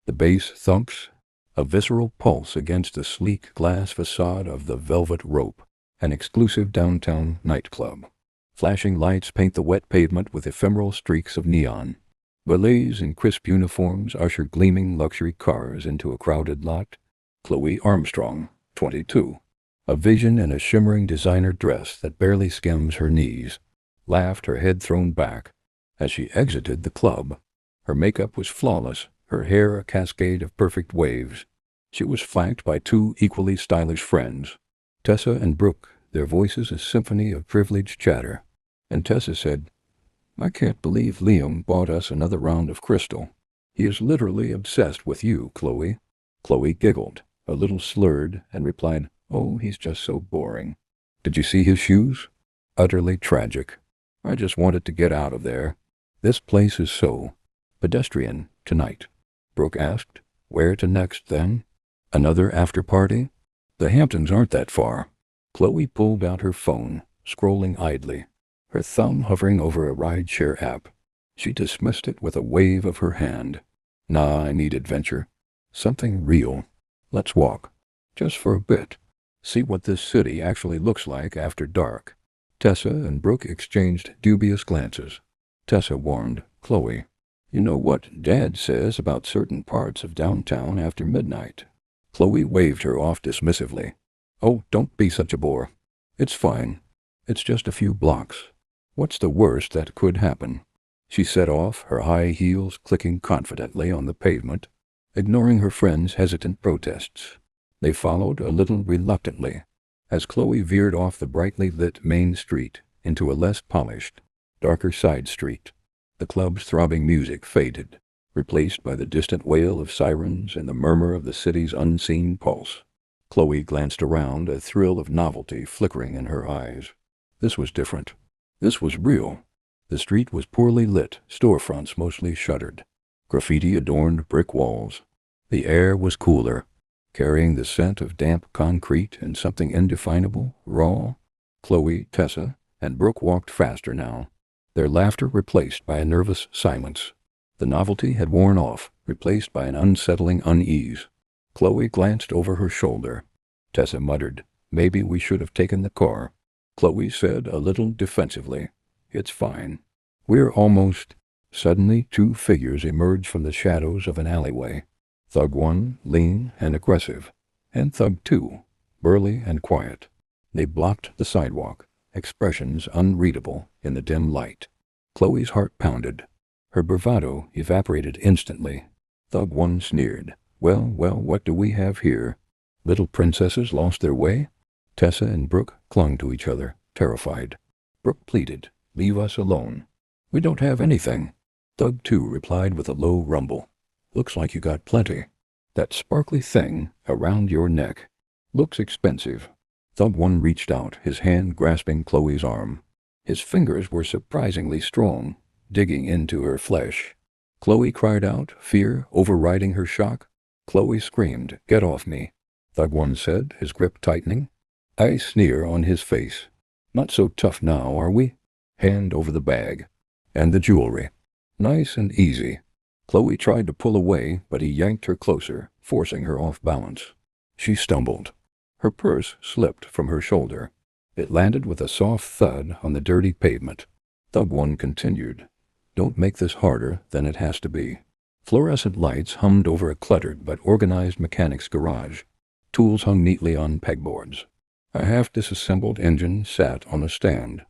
The bass thumps, a visceral pulse against the sleek glass facade of the Velvet Rope, an exclusive downtown nightclub. Flashing lights paint the wet pavement with ephemeral streaks of neon. Valets in crisp uniforms usher gleaming luxury cars into a crowded lot. Chloe Armstrong, 22, a vision in a shimmering designer dress that barely skims her knees, laughed, her head thrown back, as she exited the club. Her makeup was flawless, her hair a cascade of perfect waves. She was flanked by two equally stylish friends, Tessa and Brooke, their voices a symphony of privileged chatter. And Tessa said, "I can't believe Liam bought us another round of crystal. He is literally obsessed with you, Chloe." Chloe giggled, a little slurred, and replied, "Oh, he's just so boring." "Did you see his shoes?" "Utterly tragic. I just wanted to get out of there. This place is so pedestrian tonight." Brooke asked, "Where to next, then? Another after-party?" "The Hamptons aren't that far." Chloe pulled out her phone, scrolling idly, her thumb hovering over a ride-share app. She dismissed it with a wave of her hand. "Nah, I need adventure. Something real. Let's walk. Just for a bit. See what this city actually looks like after dark." Tessa and Brooke exchanged dubious glances. Tessa warned Chloe, "You know what Dad says about certain parts of downtown after midnight." Chloe waved her off dismissively. "Oh, don't be such a bore. It's fine. It's just a few blocks. What's the worst that could happen?" She set off, her high heels clicking confidently on the pavement, ignoring her friend's hesitant protests. They followed a little reluctantly, as Chloe veered off the brightly lit main street into a less polished, darker side street. The club's throbbing music faded, replaced by the distant wail of sirens and the murmur of the city's unseen pulse. Chloe glanced around, a thrill of novelty flickering in her eyes. This was different. This was real. The street was poorly lit, storefronts mostly shuttered. Graffiti adorned brick walls. The air was cooler, carrying the scent of damp concrete and something indefinable, raw. Chloe, Tessa, and Brooke walked faster now, their laughter replaced by a nervous silence. The novelty had worn off, replaced by an unsettling unease. Chloe glanced over her shoulder. Tessa muttered, "Maybe we should have taken the car." Chloe said a little defensively, "It's fine. We're almost—" Suddenly 2 figures emerged from the shadows of an alleyway. Thug 1, lean and aggressive, and Thug 2, burly and quiet. They blocked the sidewalk, expressions unreadable in the dim light. Chloe's heart pounded. Her bravado evaporated instantly. Thug 1 sneered, well, what do we have here? Little princesses lost their way?" Tessa and Brooke clung to each other, terrified. Brooke pleaded, "Leave us alone." "We don't have anything." Thug 2 replied with a low rumble. "Looks like you got plenty. That sparkly thing around your neck looks expensive." Thug 1 reached out, his hand grasping Chloe's arm. His fingers were surprisingly strong, digging into her flesh. Chloe cried out, fear overriding her shock. Chloe screamed, "Get off me," Thug 1 said, his grip tightening. A sneer on his face. "Not so tough now, are we? Hand over the bag. And the jewelry." "Nice and easy." Chloe tried to pull away, but he yanked her closer, forcing her off balance. She stumbled. Her purse slipped from her shoulder. It landed with a soft thud on the dirty pavement. Thug 1 continued, "Don't make this harder than it has to be." Fluorescent lights hummed over a cluttered but organized mechanic's garage. Tools hung neatly on pegboards. A half-disassembled engine sat on a stand.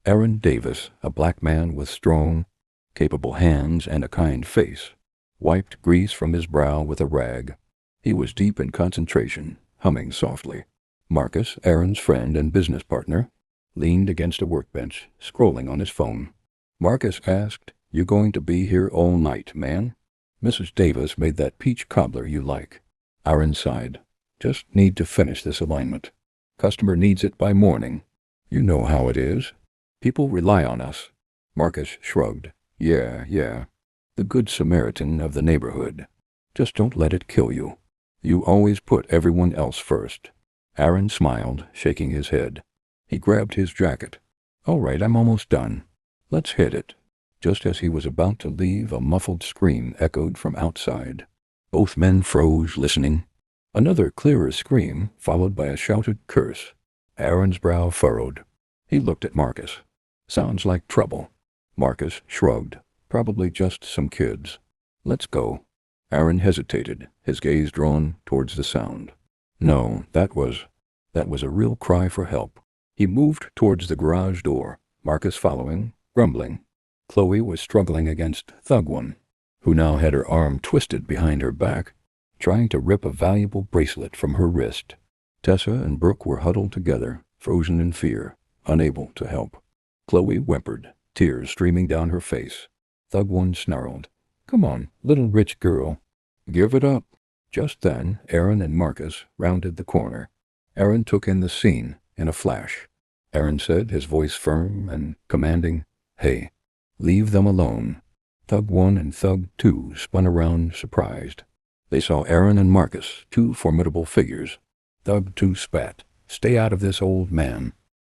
Aaron Davis, a black man with strong, capable hands and a kind face, wiped grease from his brow with a rag. He was deep in concentration, humming softly. Marcus, Aaron's friend and business partner, leaned against a workbench, scrolling on his phone. Marcus asked, "You going to be here all night, man?" "Mrs. Davis made that peach cobbler you like." Aaron sighed. "Just need to finish this alignment. Customer needs it by morning. You know how it is. People rely on us." Marcus shrugged. Yeah. The good Samaritan of the neighborhood. Just don't let it kill you. You always put everyone else first." Aaron smiled, shaking his head. He grabbed his jacket. "All right, I'm almost done. Let's hit it." Just as he was about to leave, a muffled scream echoed from outside. Both men froze, listening. Another clearer scream, followed by a shouted curse. Aaron's brow furrowed. He looked at Marcus. Sounds like trouble. Marcus shrugged. Probably just some kids. Let's go. Aaron hesitated, his gaze drawn towards the sound. No, that was a real cry for help. He moved towards the garage door, Marcus following, grumbling. Chloe was struggling against Thug One, who now had her arm twisted behind her back, trying to rip a valuable bracelet from her wrist. Tessa and Brooke were huddled together, frozen in fear, unable to help. Chloe whimpered, tears streaming down her face. Thug One snarled, "Come on, little rich girl. Give it up." Just then, Aaron and Marcus rounded the corner. Aaron took in the scene in a flash. Aaron said, his voice firm and commanding, "Hey, leave them alone." Thug 1 and Thug 2 spun around, surprised. They saw Aaron and Marcus, two formidable figures. Thug 2 spat, "Stay out of this, old man."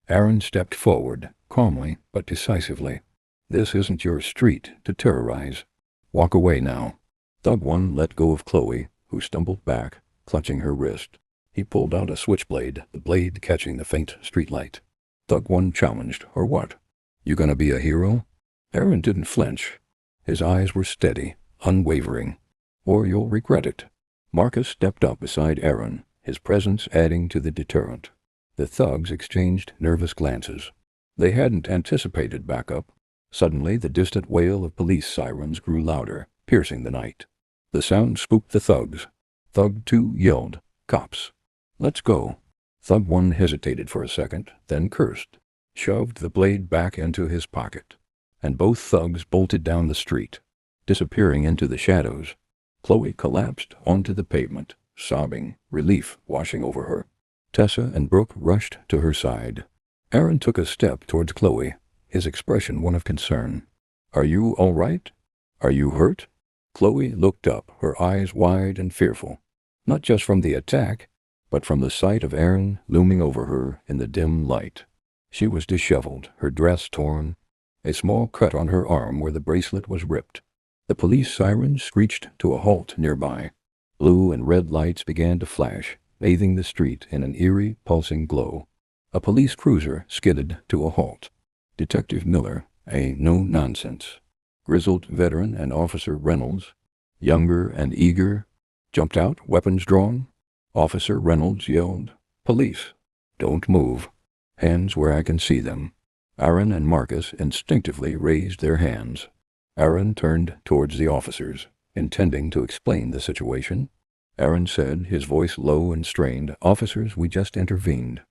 Aaron stepped forward, calmly but decisively. "This isn't your street to terrorize. Walk away now." Thug 1 let go of Chloe, who stumbled back, clutching her wrist. He pulled out a switchblade, the blade catching the faint streetlight. Thug 1 challenged, "Or what? You gonna be a hero?" Aaron didn't flinch. His eyes were steady, unwavering. "Or you'll regret it." Marcus stepped up beside Aaron, his presence adding to the deterrent. The thugs exchanged nervous glances. They hadn't anticipated backup. Suddenly, the distant wail of police sirens grew louder, piercing the night. The sound spooked the thugs. Thug 2 yelled, "Cops! Let's go." Thug 1 hesitated for a second, then cursed, shoved the blade back into his pocket, and both thugs bolted down the street, disappearing into the shadows. Chloe collapsed onto the pavement, sobbing, relief washing over her. Tessa and Brooke rushed to her side. Aaron took a step towards Chloe, his expression one of concern. "Are you all right? Are you hurt?" Chloe looked up, her eyes wide and fearful, not just from the attack, but from the sight of Aaron looming over her in the dim light. She was disheveled, her dress torn, a small cut on her arm where the bracelet was ripped. The police sirens screeched to a halt nearby. Blue and red lights began to flash, bathing the street in an eerie, pulsing glow. A police cruiser skidded to a halt. Detective Miller, a no-nonsense, grizzled veteran, and Officer Reynolds, younger and eager, jumped out, weapons drawn. Officer Reynolds yelled, "Police, don't move. Hands where I can see them." Aaron and Marcus instinctively raised their hands. Aaron turned towards the officers, intending to explain the situation. Aaron said, his voice low and strained, "Officers, we just intervened.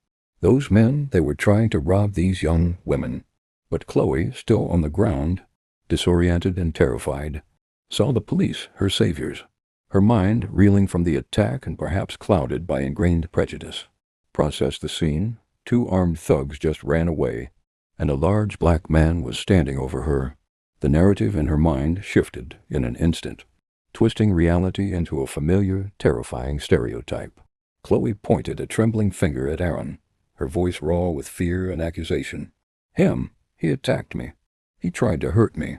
Those men, they were trying to rob these young women." But Chloe, still on the ground, disoriented and terrified, saw the police, her saviors, her mind reeling from the attack and perhaps clouded by ingrained prejudice. Processed the scene. 2 armed thugs just ran away, and a large black man was standing over her. The narrative in her mind shifted in an instant, twisting reality into a familiar, terrifying stereotype. Chloe pointed a trembling finger at Aaron, her voice raw with fear and accusation. "Him! He attacked me. He tried to hurt me."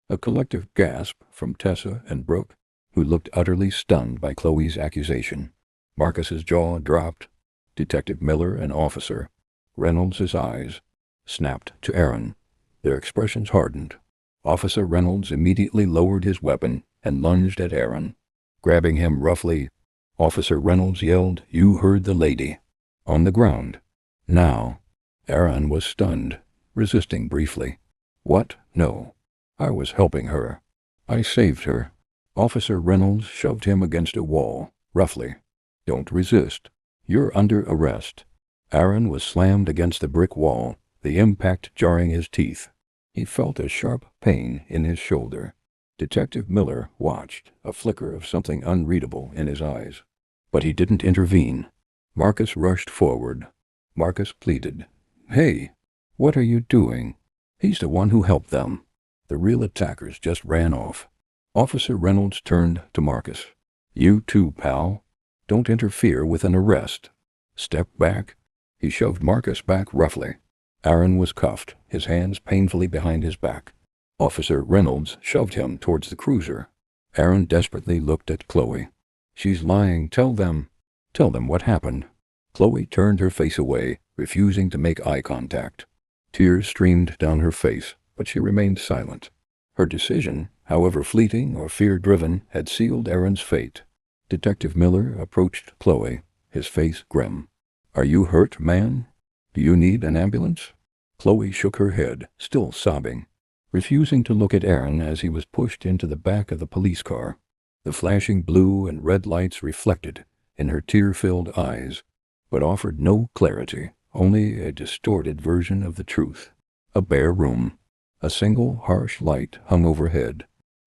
A collective gasp from Tessa and Brooke, who looked utterly stunned by Chloe's accusation. Marcus's jaw dropped. Detective Miller and Officer Reynolds' eyes snapped to Aaron. Their expressions hardened. Officer Reynolds immediately lowered his weapon and lunged at Aaron. Grabbing him roughly, Officer Reynolds yelled, "You heard the lady." On the ground. Now. Aaron was stunned, resisting briefly. "What? No. I was helping her. I saved her." Officer Reynolds shoved him against a wall, roughly. "Don't resist. You're under arrest." Aaron was slammed against the brick wall, the impact jarring his teeth. He felt a sharp pain in his shoulder. Detective Miller watched, a flicker of something unreadable in his eyes. But he didn't intervene. Marcus rushed forward. Marcus pleaded, "Hey, what are you doing?" He's the one who helped them. The real attackers just ran off. Officer Reynolds turned to Marcus. "You too, pal. Don't interfere with an arrest. Step back." He shoved Marcus back roughly. Aaron was cuffed, his hands painfully behind his back. Officer Reynolds shoved him towards the cruiser. Aaron desperately looked at Chloe. She's lying. Tell them. Tell them what happened. Chloe turned her face away, refusing to make eye contact. Tears streamed down her face, but she remained silent. Her decision, however fleeting or fear-driven, had sealed Aaron's fate. Detective Miller approached Chloe, his face grim. "Are you hurt, man? Do you need an ambulance?" Chloe shook her head, still sobbing, refusing to look at Aaron as he was pushed into the back of the police car. The flashing blue and red lights reflected in her tear-filled eyes, but offered no clarity, only a distorted version of the truth. A bare room. A single harsh light hung overhead.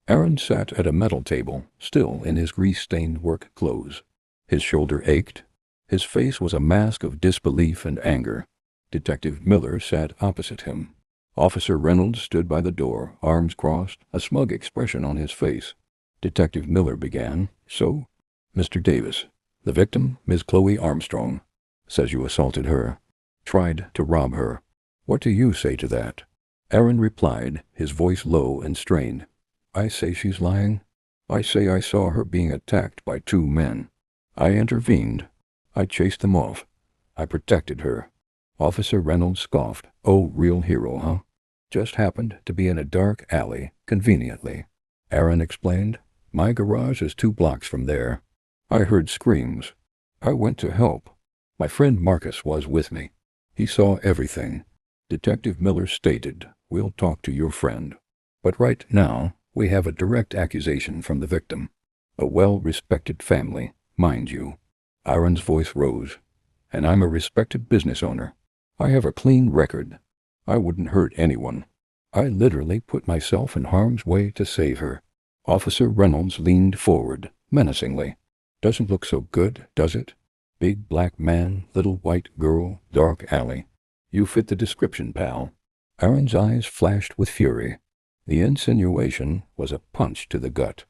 Aaron sat at a metal table, still in his grease-stained work clothes. His shoulder ached. His face was a mask of disbelief and anger. Detective Miller sat opposite him. Officer Reynolds stood by the door, arms crossed, a smug expression on his face. Detective Miller began, "So, Mr. Davis, the victim, Miss Chloe Armstrong, says you assaulted her, tried to rob her. What do you say to that?" Aaron replied, his voice low and strained. "I say she's lying. I say I saw her being attacked by two men. I intervened. I chased them off. I protected her." Officer Reynolds scoffed. "Oh, real hero, huh? Just happened to be in a dark alley, conveniently." Aaron explained, "My garage is 2 blocks from there. I heard screams. I went to help. My friend Marcus was with me. He saw everything." Detective Miller stated, "We'll talk to your friend. But right now, we have a direct accusation from the victim. A well-respected family, mind you." Aaron's voice rose. "And I'm a respected business owner. I have a clean record. I wouldn't hurt anyone. I literally put myself in harm's way to save her." Officer Reynolds leaned forward, menacingly. "Doesn't look so good, does it? Big black man, little white girl, dark alley. You fit the description, pal." Aaron's eyes flashed with fury. The insinuation was a punch to the gut.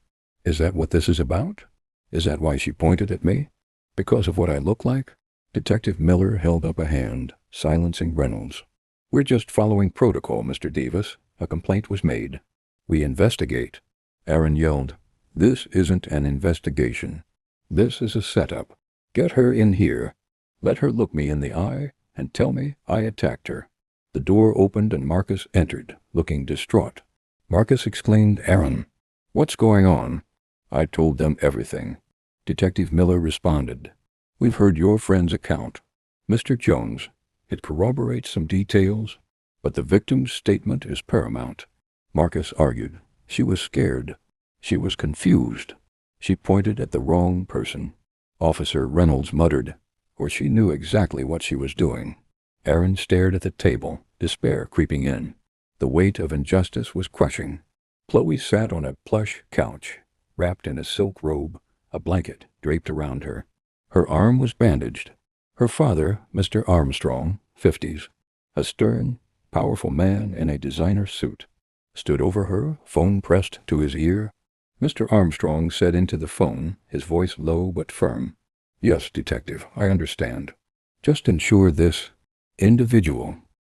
"Is that what this is about? Is that why she pointed at me? Because of what I look like?" Detective Miller held up a hand, silencing Reynolds. "We're just following protocol, Mr. Davis. A complaint was made. We investigate." Aaron yelled, "This isn't an investigation. This is a setup. Get her in here. Let her look me in the eye and tell me I attacked her." The door opened and Marcus entered, looking distraught. "Marcus," exclaimed Aaron, "what's going on?" "I told them everything." Detective Miller responded, "We've heard your friend's account, Mr. Jones. It corroborates some details, but the victim's statement is paramount." Marcus argued. "She was scared. She was confused. She pointed at the wrong person." Officer Reynolds muttered, "Or she knew exactly what she was doing." Aaron stared at the table, despair creeping in. The weight of injustice was crushing. Chloe sat on a plush couch, wrapped in a silk robe, a blanket draped around her. Her arm was bandaged. Her father, Mr. Armstrong, 50s, a stern, powerful man in a designer suit, stood over her, phone pressed to his ear. Mr. Armstrong said into the phone, his voice low but firm, "Yes, Detective, I understand. Just ensure this individual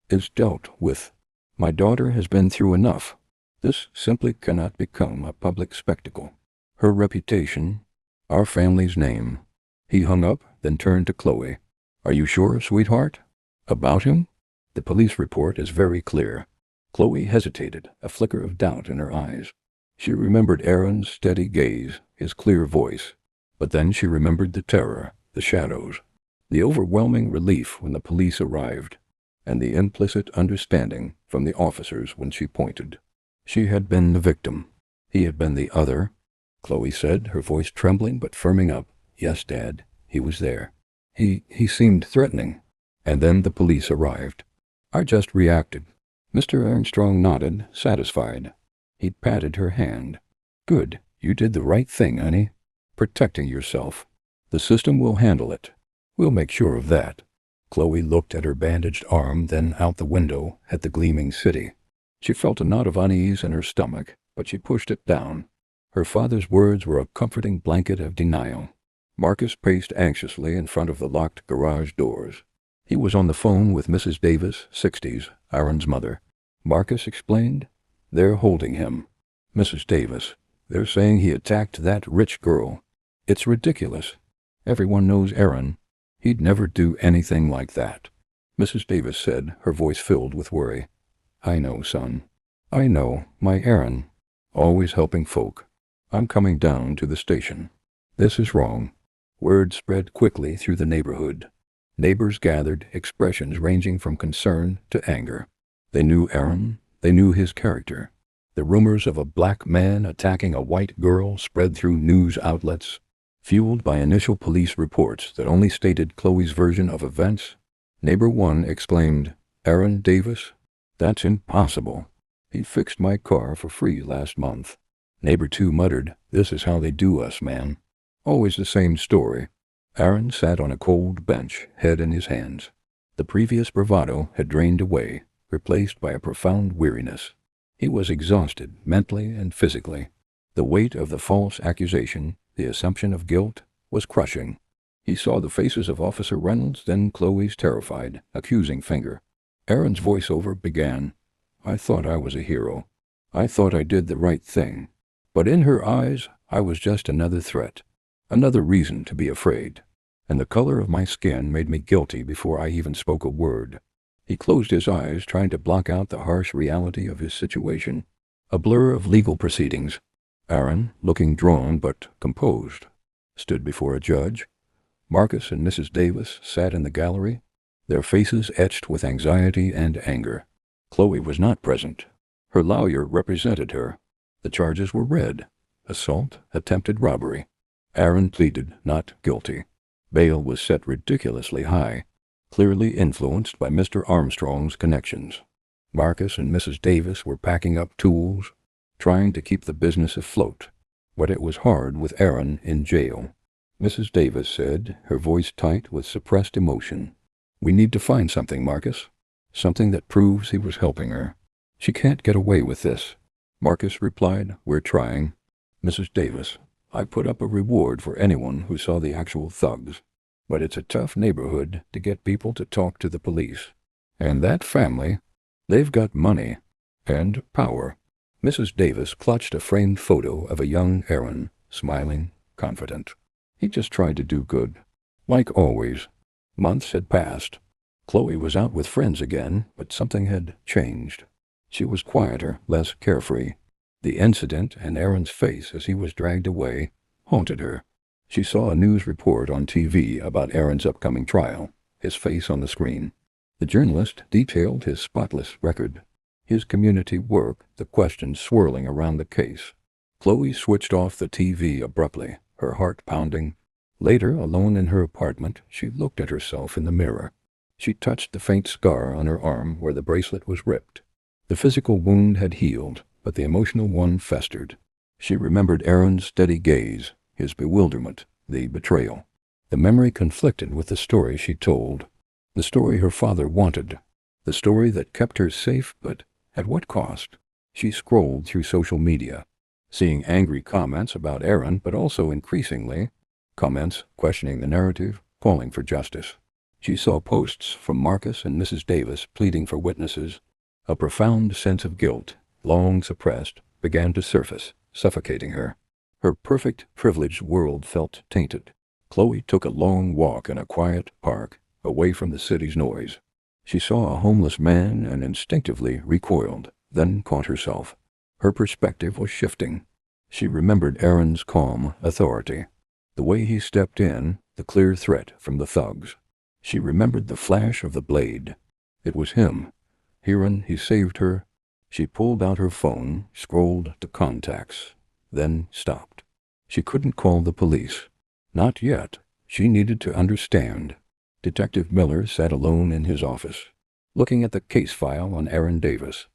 is dealt with. My daughter has been through enough. This simply cannot become a public spectacle. Her reputation, our family's name." He hung up, then turned to Chloe. "Are you sure, sweetheart? About him? The police report is very clear." Chloe hesitated, a flicker of doubt in her eyes. She remembered Aaron's steady gaze, his clear voice. But then she remembered the terror, the shadows, the overwhelming relief when the police arrived, and the implicit understanding from the officers when she pointed. She had been the victim. He had been the other. Chloe said, her voice trembling but firming up, "Yes, Dad, he was there. He seemed threatening." And then the police arrived. "I just reacted." Mr. Armstrong nodded, satisfied. He patted her hand. "Good, you did the right thing, honey. Protecting yourself. The system will handle it. We'll make sure of that." Chloe looked at her bandaged arm, then out the window at the gleaming city. She felt a knot of unease in her stomach, but she pushed it down. Her father's words were a comforting blanket of denial. Marcus paced anxiously in front of the locked garage doors. He was on the phone with Mrs. Davis, 60s, Aaron's mother. Marcus explained, "They're holding him. Mrs. Davis, they're saying he attacked that rich girl. It's ridiculous. Everyone knows Aaron. He'd never do anything like that. Mrs. Davis said, her voice filled with worry. I know, son. I know, my Aaron. Always helping folk. I'm coming down to the station. This is wrong. Word spread quickly through the neighborhood. Neighbors gathered, expressions ranging from concern to anger. They knew Aaron. They knew his character. The rumors of a black man attacking a white girl spread through news outlets, fueled by initial police reports that only stated Chloe's version of events. Neighbor 1 exclaimed, Aaron Davis? That's impossible. He fixed my car for free last month. Neighbor 2 muttered, this is how they do us, man. Always the same story. Aaron sat on a cold bench, head in his hands. The previous bravado had drained away, replaced by a profound weariness. He was exhausted, mentally and physically. The weight of the false accusation, the assumption of guilt, was crushing. He saw the faces of Officer Reynolds, then Chloe's terrified, accusing finger. Aaron's voiceover began, I thought I was a hero. I thought I did the right thing. But in her eyes, I was just another threat. Another reason to be afraid. And the color of my skin made me guilty before I even spoke a word. He closed his eyes, trying to block out the harsh reality of his situation. A blur of legal proceedings. Aaron, looking drawn but composed, stood before a judge. Marcus and Mrs. Davis sat in the gallery, their faces etched with anxiety and anger. Chloe was not present. Her lawyer represented her. The charges were read. Assault, attempted robbery. Aaron pleaded not guilty. Bail was set ridiculously high, clearly influenced by Mr. Armstrong's connections. Marcus and Mrs. Davis were packing up tools, trying to keep the business afloat, but it was hard with Aaron in jail. Mrs. Davis said, her voice tight with suppressed emotion, we need to find something, Marcus. Something that proves he was helping her. She can't get away with this. Marcus replied, we're trying. Mrs. Davis, I put up a reward for anyone who saw the actual thugs. But it's a tough neighborhood to get people to talk to the police. And that family, they've got money and power. Mrs. Davis clutched a framed photo of a young Aaron, smiling, confident. He just tried to do good. Like always. Months had passed. Chloe was out with friends again, but something had changed. She was quieter, less carefree. The incident and Aaron's face as he was dragged away haunted her. She saw a news report on TV about Aaron's upcoming trial, his face on the screen. The journalist detailed his spotless record, his community work, the questions swirling around the case. Chloe switched off the TV abruptly, her heart pounding. Later, alone in her apartment, she looked at herself in the mirror. She touched the faint scar on her arm where the bracelet was ripped. The physical wound had healed, but the emotional one festered. She remembered Aaron's steady gaze, his bewilderment, the betrayal. The memory conflicted with the story she told, the story her father wanted, the story that kept her safe, but at what cost? She scrolled through social media, seeing angry comments about Aaron, but also increasingly, comments questioning the narrative, calling for justice. She saw posts from Marcus and Mrs. Davis pleading for witnesses. A profound sense of guilt, long suppressed, began to surface, suffocating her. Her perfect, privileged world felt tainted. Chloe took a long walk in a quiet park, away from the city's noise. She saw a homeless man and instinctively recoiled, then caught herself. Her perspective was shifting. She remembered Aaron's calm authority, the way he stepped in, the clear threat from the thugs. She remembered the flash of the blade. It was him. Herein he saved her. She pulled out her phone, scrolled to contacts, then stopped. She couldn't call the police. Not yet. She needed to understand. Detective Miller sat alone in his office, looking at the case file on Aaron Davis.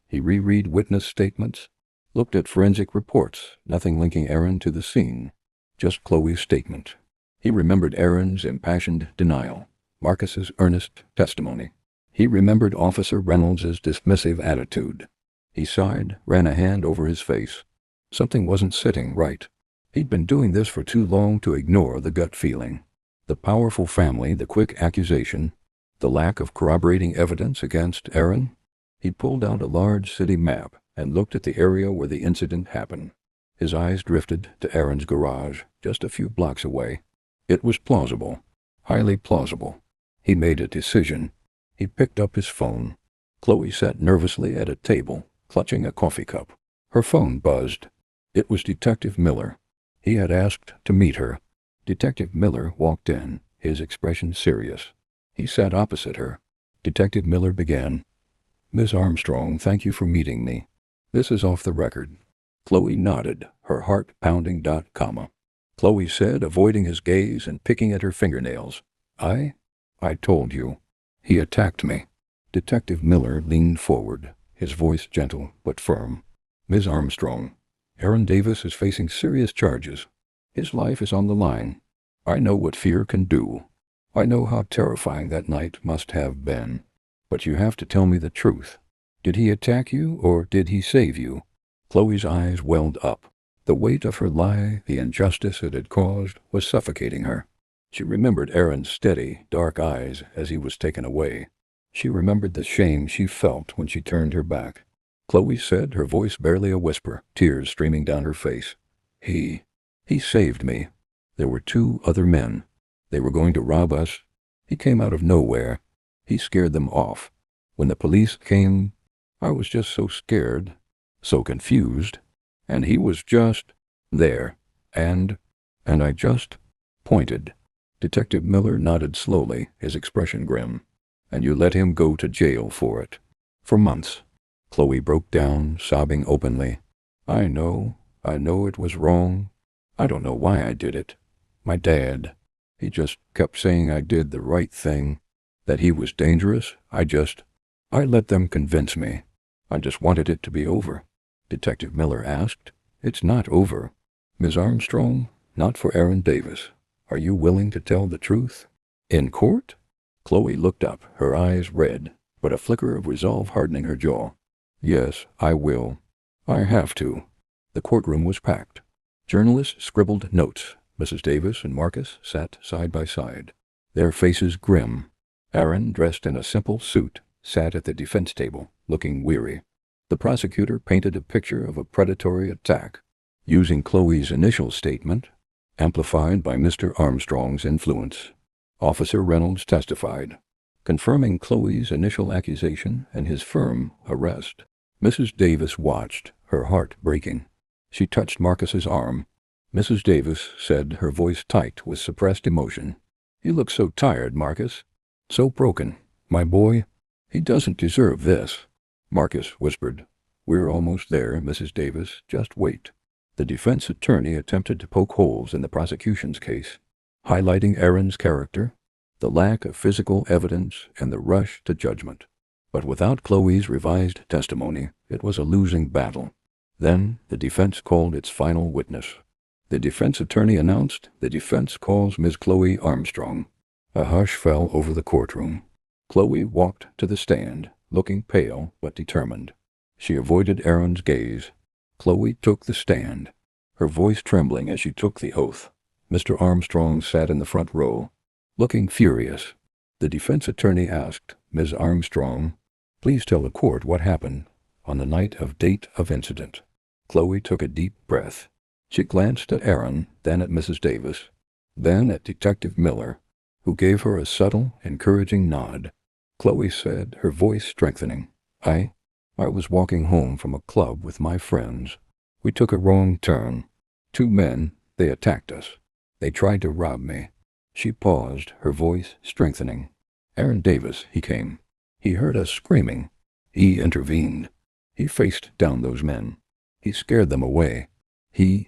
He reread witness statements, looked at forensic reports, nothing linking Aaron to the scene, just Chloe's statement. He remembered Aaron's impassioned denial, Marcus's earnest testimony. He remembered Officer Reynolds' dismissive attitude. He sighed, ran a hand over his face. Something wasn't sitting right. He'd been doing this for too long to ignore the gut feeling. The powerful family, the quick accusation, the lack of corroborating evidence against Aaron. He pulled out a large city map and looked at the area where the incident happened. His eyes drifted to Aaron's garage, just a few blocks away. It was plausible. Highly plausible. He made a decision. He picked up his phone. Chloe sat nervously at a table, clutching a coffee cup. Her phone buzzed. It was Detective Miller. He had asked to meet her. Detective Miller walked in, his expression serious. He sat opposite her. Detective Miller began. "Miss Armstrong, thank you for meeting me. This is off the record." Chloe nodded, her heart pounding. Chloe said, avoiding his gaze and picking at her fingernails. I told you. He attacked me." Detective Miller leaned forward, his voice gentle but firm. "Ms. Armstrong, Aaron Davis is facing serious charges. His life is on the line. I know what fear can do. I know how terrifying that night must have been. But you have to tell me the truth. Did he attack you, or did he save you?" Chloe's eyes welled up. The weight of her lie, the injustice it had caused, was suffocating her. She remembered Aaron's steady, dark eyes as he was taken away. She remembered the shame she felt when she turned her back. Chloe said, her voice barely a whisper, tears streaming down her face. He saved me. There were 2 other men. They were going to rob us. He came out of nowhere. He scared them off. When the police came, I was just so scared, so confused, and he was just there, and I just pointed." Detective Miller nodded slowly, his expression grim. "And you let him go to jail for it. For months." Chloe broke down, sobbing openly. I know it was wrong. I don't know why I did it. My dad, he just kept saying I did the right thing, that he was dangerous. I let them convince me. I just wanted it to be over." Detective Miller asked. "It's not over. Ms. Armstrong, not for Aaron Davis. Are you willing to tell the truth? In court?" Chloe looked up, her eyes red, but a flicker of resolve hardening her jaw. "Yes, I will. I have to." The courtroom was packed. Journalists scribbled notes. Mrs. Davis and Marcus sat side by side, their faces grim. Aaron, dressed in a simple suit, sat at the defense table, looking weary. The prosecutor painted a picture of a predatory attack, using Chloe's initial statement, amplified by Mr. Armstrong's influence. Officer Reynolds testified, confirming Chloe's initial accusation and his firm arrest. Mrs. Davis watched, her heart breaking. She touched Marcus's arm. Mrs. Davis said, her voice tight with suppressed emotion, "You look so tired, Marcus. So broken. My boy, he doesn't deserve this." Marcus whispered, "We're almost there, Mrs. Davis. Just wait." The defense attorney attempted to poke holes in the prosecution's case, highlighting Aaron's character, the lack of physical evidence, and the rush to judgment. But without Chloe's revised testimony, it was a losing battle. Then the defense called its final witness. The defense attorney announced, "The defense calls Ms. Chloe Armstrong." A hush fell over the courtroom. Chloe walked to the stand, looking pale but determined. She avoided Aaron's gaze. Chloe took the stand, her voice trembling as she took the oath. Mr. Armstrong sat in the front row, looking furious. The defense attorney asked, "Ms. Armstrong, please tell the court what happened on the night of date of incident." Chloe took a deep breath. She glanced at Aaron, then at Mrs. Davis, then at Detective Miller, who gave her a subtle, encouraging nod. Chloe said, her voice strengthening, I was walking home from a club with my friends. We took a wrong turn. 2 men, they attacked us. They tried to rob me." She paused, her voice strengthening. "Aaron Davis, he came. He heard us screaming. He intervened. He faced down those men. He scared them away. He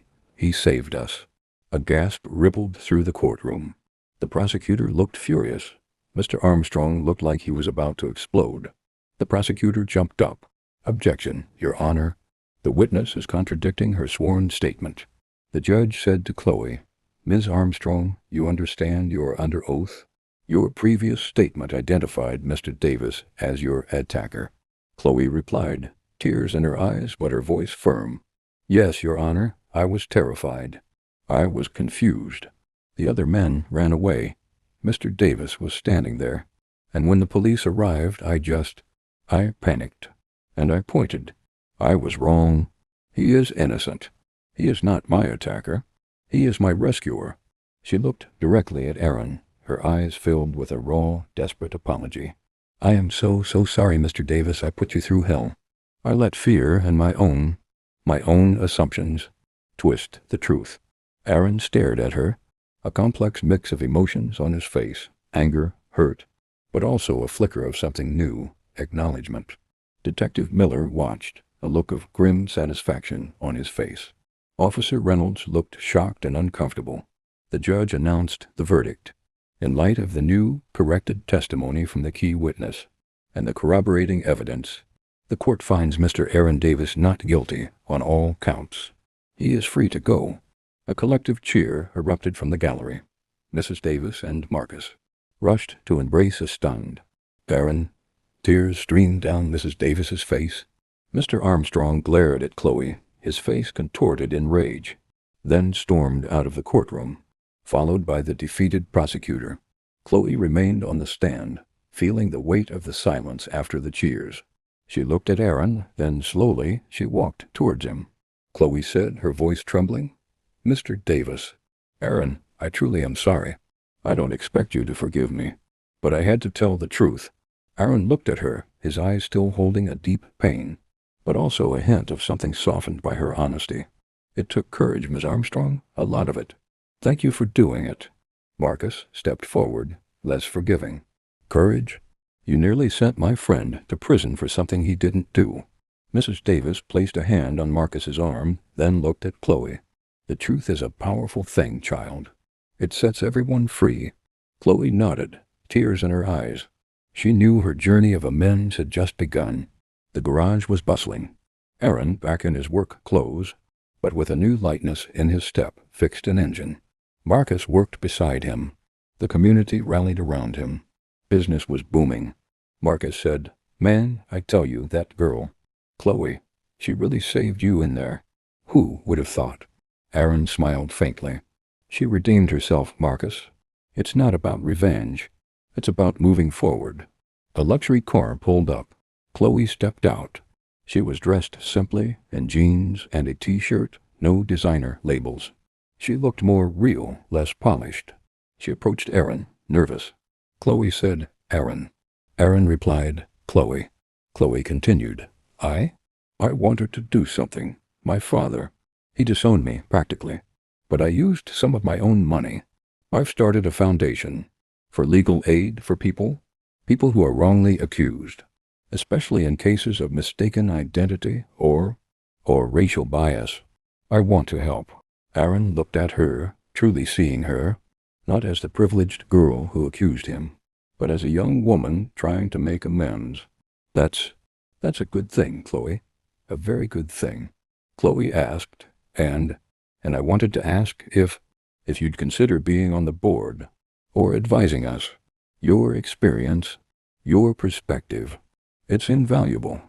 saved us." A gasp rippled through the courtroom. The prosecutor looked furious. Mr. Armstrong looked like he was about to explode. The prosecutor jumped up. "Objection, Your Honor. The witness is contradicting her sworn statement." The judge said to Chloe, "Ms. Armstrong, you understand you are under oath? Your previous statement identified Mr. Davis as your attacker." Chloe replied, tears in her eyes but her voice firm. "Yes, Your Honor, I was terrified. I was confused. The other men ran away. Mr. Davis was standing there. And when the police arrived, I panicked. And I pointed. I was wrong. He is innocent." He is not my attacker. He is my rescuer." She looked directly at Aaron, her eyes filled with a raw, desperate apology. "I am so sorry, Mr. Davis, I put you through hell. I let fear and my own assumptions twist the truth." Aaron stared at her, a complex mix of emotions on his face, anger, hurt, but also a flicker of something new, acknowledgement. Detective Miller watched, a look of grim satisfaction on his face. Officer Reynolds looked shocked and uncomfortable. The judge announced the verdict. In light of the new, corrected testimony from the key witness and the corroborating evidence, the court finds Mr. Aaron Davis not guilty on all counts. He is free to go. A collective cheer erupted from the gallery. Mrs. Davis and Marcus rushed to embrace a stunned Aaron. Tears streamed down Mrs. Davis's face. Mr. Armstrong glared at Chloe, his face contorted in rage, then stormed out of the courtroom, followed by the defeated prosecutor. Chloe remained on the stand, feeling the weight of the silence after the cheers. She looked at Aaron, then slowly she walked towards him. Chloe said, her voice trembling, "Mr. Davis, Aaron, I truly am sorry. I don't expect you to forgive me, but I had to tell the truth." Aaron looked at her, his eyes still holding a deep pain, but also a hint of something softened by her honesty. "It took courage, Miss Armstrong, a lot of it. Thank you for doing it." Marcus stepped forward, less forgiving. "Courage? You nearly sent my friend to prison for something he didn't do." Mrs. Davis placed a hand on Marcus's arm, then looked at Chloe. "The truth is a powerful thing, child. It sets everyone free." Chloe nodded, tears in her eyes. She knew her journey of amends had just begun. The garage was bustling. Aaron, back in his work clothes, but with a new lightness in his step, fixed an engine. Marcus worked beside him. The community rallied around him. Business was booming. Marcus said, "Man, I tell you, that girl, Chloe, she really saved you in there. Who would have thought?" Aaron smiled faintly. "She redeemed herself, Marcus. It's not about revenge. It's about moving forward." A luxury car pulled up. Chloe stepped out. She was dressed simply in jeans and a t-shirt, no designer labels. She looked more real, less polished. She approached Aaron, nervous. Chloe said, "Aaron." Aaron replied, "Chloe." Chloe continued, I wanted to do something. My father, he disowned me, practically. But I used some of my own money. I've started a foundation for legal aid for people who are wrongly accused, especially in cases of mistaken identity or racial bias. I want to help." Aaron looked at her, truly seeing her, not as the privileged girl who accused him, but as a young woman trying to make amends. That's a good thing, Chloe. A very good thing." Chloe asked, and I wanted to ask if you'd consider being on the board or advising us. Your experience, your perspective, it's invaluable."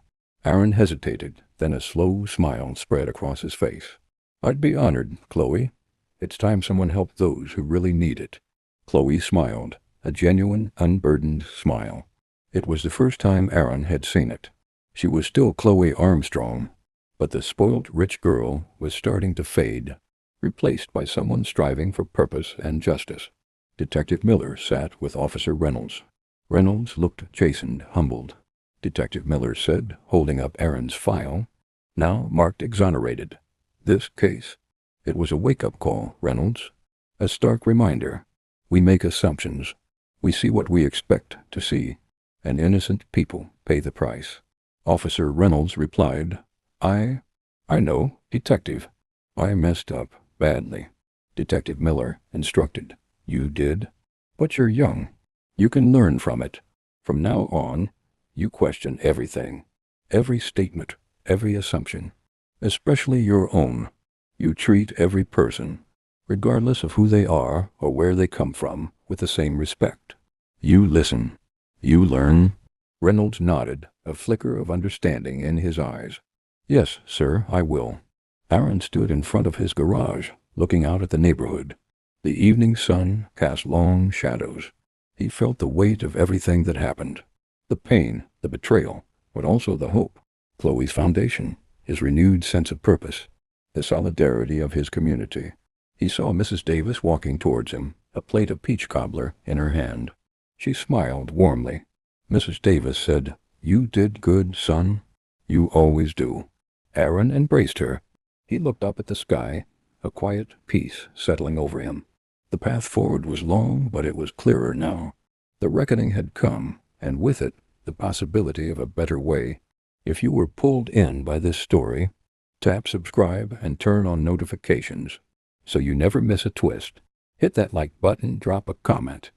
Aaron hesitated, then a slow smile spread across his face. "I'd be honored, Chloe. It's time someone helped those who really need it." Chloe smiled, a genuine, unburdened smile. It was the first time Aaron had seen it. She was still Chloe Armstrong, but the spoilt rich girl was starting to fade, replaced by someone striving for purpose and justice. Detective Miller sat with Officer Reynolds. Reynolds looked chastened, humbled. Detective Miller said, holding up Aaron's file, now marked exonerated. "This case, it was a wake-up call, Reynolds. A stark reminder. We make assumptions. We see what we expect to see, and innocent people pay the price." Officer Reynolds replied, I know, Detective. I messed up badly." Detective Miller instructed, "You did? But you're young. You can learn from it. From now on, you question everything. Every statement, every assumption, especially your own. You treat every person, regardless of who they are or where they come from, with the same respect. You listen. You learn." Reynolds nodded, a flicker of understanding in his eyes. "Yes, sir, I will." Aaron stood in front of his garage, looking out at the neighborhood. The evening sun cast long shadows. He felt the weight of everything that happened. The pain, the betrayal, but also the hope. Chloe's foundation, his renewed sense of purpose. the solidarity of his community. He saw Mrs. Davis walking towards him, a plate of peach cobbler in her hand. She smiled warmly. Mrs. Davis said, "You did good, son. You always do." Aaron embraced her. He looked up at the sky, a quiet peace settling over him. The path forward was long, but it was clearer now. The reckoning had come, and with it, the possibility of a better way. If you were pulled in by this story, tap subscribe and turn on notifications so you never miss a twist. Hit that like button, drop a comment,